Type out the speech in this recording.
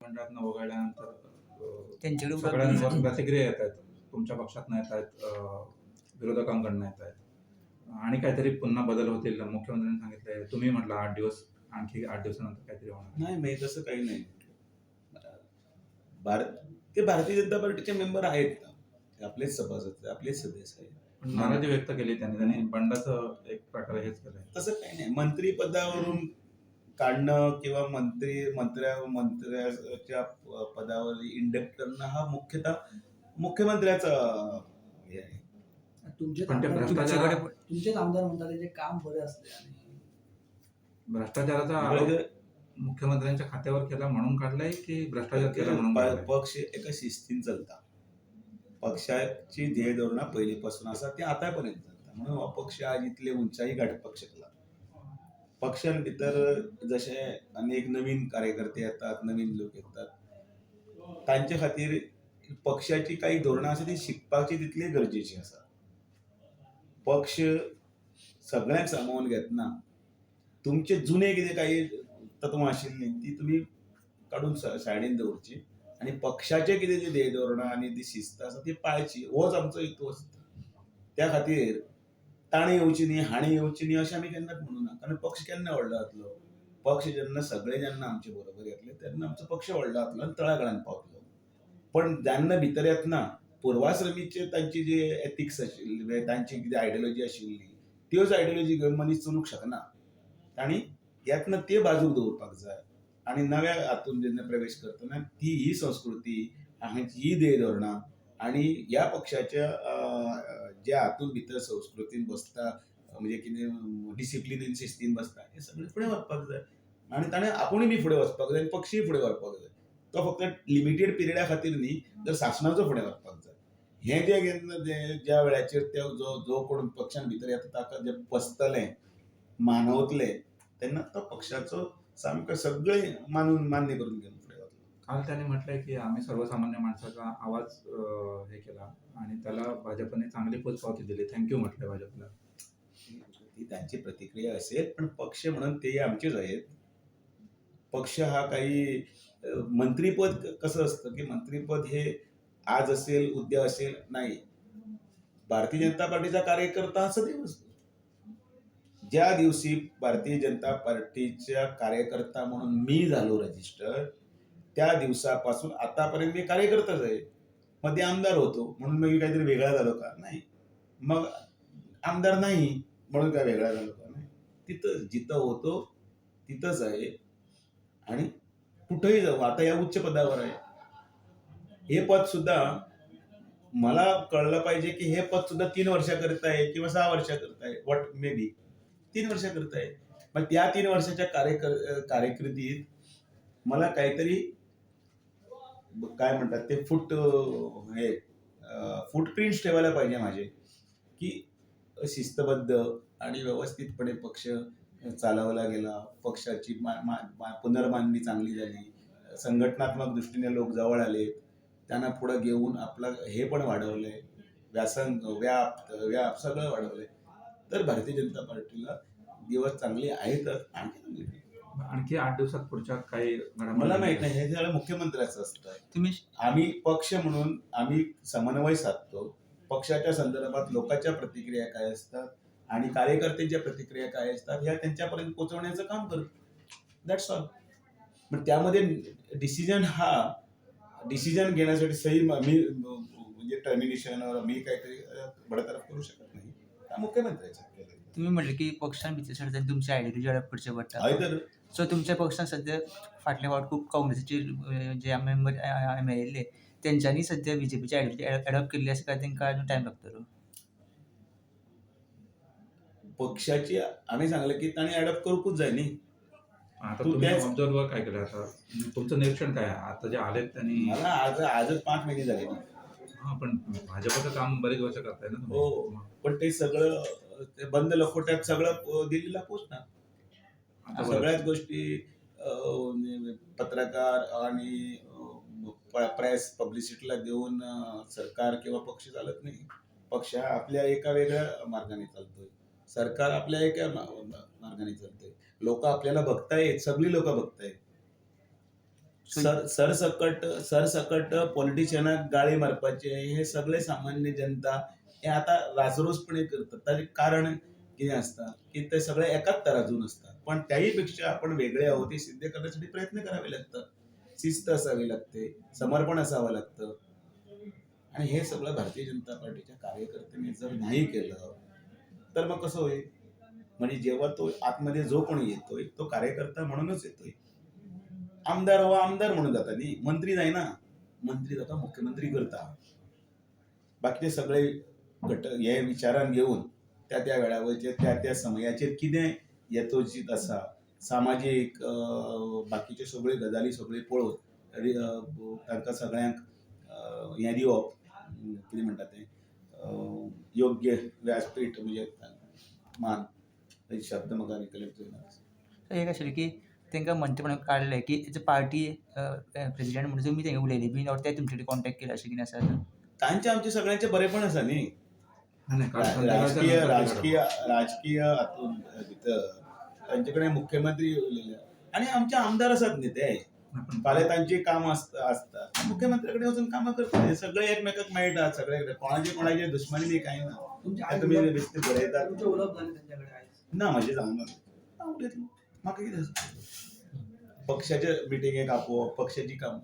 मंडळातनं वगळल्यानंतर त्यांच्याकडून सगळ्यांवर प्रतिक्रिया येत आहेत. तुमच्या पक्षातनं येत आहेत, विरोधकांकडनं येत आहेत आणि काहीतरी पुन्हा बदल होतील मुख्यमंत्र्यांनी सांगितलंय. तुम्ही म्हटलं 8 दिवस, आणखी 8 दिवसानंतर काहीतरी होणार. नाही तसं काही नाही. ते भारतीय जनता पार्टीचे मेंबर आहेत ना, ते आपलेच सभासद, आपलेच सदस्य आहेत. नाराजी व्यक्त केली त्यांनी बंडाचं एक प्रकारे हेच केलंय. तसं काही नाही. मंत्री पदावरून काढणं किंवा मंत्र्याच्या पदावर इंडक्ट करणं हा मुख्यतः मुख्यमंत्र्याचा हे आहे. तुमचे पण ते तुमचे आमदार म्हणतात त्याचे काम बरे असले आणि भ्रष्टाचाराचा आरोप मुख्यमंत्र्यांच्या खात्यावर केला म्हणून काढलाय की भ्रष्टाचार केला म्हणून काढलाय? पक्ष एका शिस्तीन चालता. पक्षाची ध्येय धोरणा पहिलीपासून असा ते आतापर्यंत चालतात. म्हणून अपक्ष आज इथले उंचाई गाठ पक्षाला. पक्षांभितर जसे अनेक नवीन कार्यकर्ते येतात, नवीन लोक येतात, त्यांच्या खातीर पक्षाची काही धोरणा आसा ती शिकपाची तितली गरजेची आसा. पक्ष सगळ्यांक सामावून घेतना तुमचे जुने कितें काही तत्वां आशिल्लीं ती तुमी काडून सायडीन दवरची आणि पक्षाचे कितें जे ध्येय धोरणां आणि ती शिस्त आसा ती पाळची. होच आमचो हेतू आसता. त्या खातीर ताणी येवची न्ही, हाणी येवची न्ही अशें आमी केन्नाच म्हणूं ना. कारण पक्ष केन्ना व्हडलो जातलो? पक्ष जेन्ना आमचे बरोबर येतले तेन्ना आमचो पक्ष व्हडलो जातलो आनी तळागाळान पावतलो. पण जेन्ना भितर येतना पूर्वाश्रमीचे तांची जे एथिक्स आशिल्ले, तांची कितें आयडियोलॉजी आशिल्ली, त्योच आयडियोलॉजी घेवन मनीस चलूंक शकना. तांणी येतना ते बाजूक दवरपाक जाय आनी नव्या हातून जेन्ना प्रवेश करतना ही संस्कृती, ही ध्येय धोरणां आनी ह्या पक्षाच्या ज्या हातून भितर संस्कृतीन बसता, म्हणजे कितें डिसिप्लिनीन शिस्तीन बसता, हे सगळें फुडें व्हरपाक जाय. आनी ताणें आपुणूय बी फुडें वचपाक जाय आनी पक्षूय फुडें व्हरपाक जाय. तो फक्त लिमिटेड पिरियडा खातीर न्ही, तर शासनाचो फुडें व्हरपाक जाय. हे ज्या वेळाचेर ते जो कोण पक्षान भितर येता ताका जे पसतले, मानवतले, तेन्ना तो पक्षाचो सामको सगळें मान्य करून घेवन फुडें वतलो. काल त्यांनी म्हटलंय की आम्ही सर्वसामान्य माणसाचा आवाज हे केला आणि त्याला भाजपने चांगली पोचपावती दिली. थँक्यू म्हटलंय भाजपला. ती त्यांची प्रतिक्रिया असेल, पण पक्ष म्हणून ते आमचेच आहेत. पक्ष हा काही मंत्रीपद कसं असतं की मंत्रीपद हे आज असेल, उद्या असेल, नाही. भारतीय जनता पार्टीचा कार्यकर्ता हा सदैव असतो. ज्या दिवशी भारतीय जनता पार्टीच्या कार्यकर्ता म्हणून मी झालो रजिस्टर, त्या दिवसापासून आतापर्यंत मी कार्यकर्ताच आहे. मग ते आमदार होतो म्हणून मी काहीतरी वेगळा झालो का? नाही. मग आमदार नाही म्हणून काय वेगळा झालो का? नाही. तिथं जिथं होतो तिथंच आहे आणि कुठेही जाऊ. आता या उच्च पदावर आहे. हे पद सुद्धा मला कळलं पाहिजे की हे पद सुद्धा 3 वर्षाकरता आहे किंवा 6 वर्षाकरता आहे. व्हॉट मे बी 3 वर्षाकरता आहे. मग त्या 3 वर्षाच्या कार्यकिर्दीत मला काहीतरी काय म्हणतात ते फुटप्रिंट्स ठेवायला पाहिजे माझे, की शिस्तबद्ध आणि व्यवस्थितपणे पक्ष चालवला गेला, पक्षाची पुनर्बांधणी चांगली झाली, संघटनात्मक दृष्टीने लोक जवळ आले, त्यांना पुढे घेऊन आपलं हे पण वाढवलंय, व्याप सगळं वाढवलंय. तर भारतीय जनता पार्टीला दिवस चांगले आहेतच. आणखी 8 दिवसात पुढच्या काही मला माहित नाही. हे सगळं मुख्यमंत्र्याचं असतं. आम्ही पक्ष म्हणून आम्ही समन्वय साधतो. पक्षाच्या संदर्भात लोकांच्या प्रतिक्रिया काय असतात आणि कार्यकर्त्यांच्या प्रतिक्रिया काय असतात ह्या त्यांच्यापर्यंत पोहोचवण्याचं काम करतो. That's all. पण त्यामध्ये डिसिजन घेण्यासाठी सही मी म्हणजे टर्मिनेशन मी काहीतरी बडतर्फ करू शकत नाही. मुख्यमंत्र्याचं. तुम्ही म्हटलं की पक्षांभितर तुमची आयडियोलॉजी अडप करचे पडटा. सो तुमच्या पक्षान सध्या फाटल्या फावट खूप काँग्रेसीचे जे मेंबर मेळिल्ले तेंच्यांनी सध्या बीजेपीची आयडियोलॉजी अडॉप्ट केल्ली आसा काय तांकां आजून टायम लागतलो? पक्षाची आम्ही सांगलं की तांणी अडॉप्ट करूकूच जाय न्ही. आता तुम्ही ऑब्झर्व्हर काय केलं? आता तुमचं निरीक्षण काय? आता जे आलेत त्यांनी मला आजच 5 महिने झाले. हा, पण भाजपचं काम बरेच वर्ष करताय ना. हो, पण ते सगळं बंद लखोट्यात सगळं दिल्लीला पोचणार. सगळ्याच गोष्टी पत्रकार आणि प्रेस पब्लिसिटीला देऊन सरकार किंवा पक्ष चालत नाही. पक्ष हा आपल्या एका वेगळ्या मार्गाने चालतोय, सरकार आपल्या एका मार्गाने चालतोय. लोक आपल्याला बघतायत, सगळी लोक बघतायत. सरसकट पॉलिटिशियनाक गाळी मारपाचे हे सगळे सामान्य जनता हे आता राजरोसपणे करतात. ताचे कारण कितें आसता की ते सगळे एकाच तराजून असतात. पण त्याही पेक्षा आपण वेगळे आहोत हे सिद्ध करण्यासाठी प्रयत्न करावे लागतात. शिस्त असावी लागते, समर्पण असावं लागतं. आणि हे सगळं भारतीय जनता पार्टीच्या कार्यकर्त्यांनी जर नाही केलं तर मग कसं होईल? म्हणजे जेव्हा तो आतमध्ये जो कोणी येतोय तो कार्यकर्ता म्हणूनच येतोय. आमदार हो आमदार म्हणून जाता न्ही, मंत्री जायना. मंत्री जाता मुख्यमंत्री करता. बाकीचे सगळे हे विचारान घेऊन त्या वेळावरचे त्या समयाचेर कितें यथोचित आसा, सामाजीक बाकीचे सगळे गजाली सगळे पळोवन तांकां सगळ्यांक हें दिवप, कितें म्हणटा तें योग्य व्यासपीठ म्हणजे मान शब्द म्हाका रिकलेक्ट जायना. एक आशिल्लें की तांकां मंत्रीपणान काडलें की एज अ पार्टी प्रेसिडेंट म्हणून तुमी तांकां उलयली बीन ऑर ते तुमचे कडेन कॉन्टॅक्ट केला अशें कितें आसा? तांचे आमचे सगळ्यांचे बरेपण आसा न्ही. नाही, काल संध्याकाळच्या नंतर राजकीय हातून भितर तांचे कडेन मुख्यमंत्री उलयले आनी आमचे आमदार आसात न्ही ते. फाल्यां तांची कामां आसता मुख्यमंत्री कडेन वचून कामां करता. सगळे एकमेकाक मेळटात. सगळे कोणाचे दुश्मनी बी कांय ना. तुमी बेश्टे बरयतात. तुमचे उलोवप जालें त्यांच्याकडे आयज? ना म्हाजें जावना. हांव उलयतलों. म्हाका कितें आसा? पक्षाच्या मिटिंगेक आपोवप, पक्षाची कामां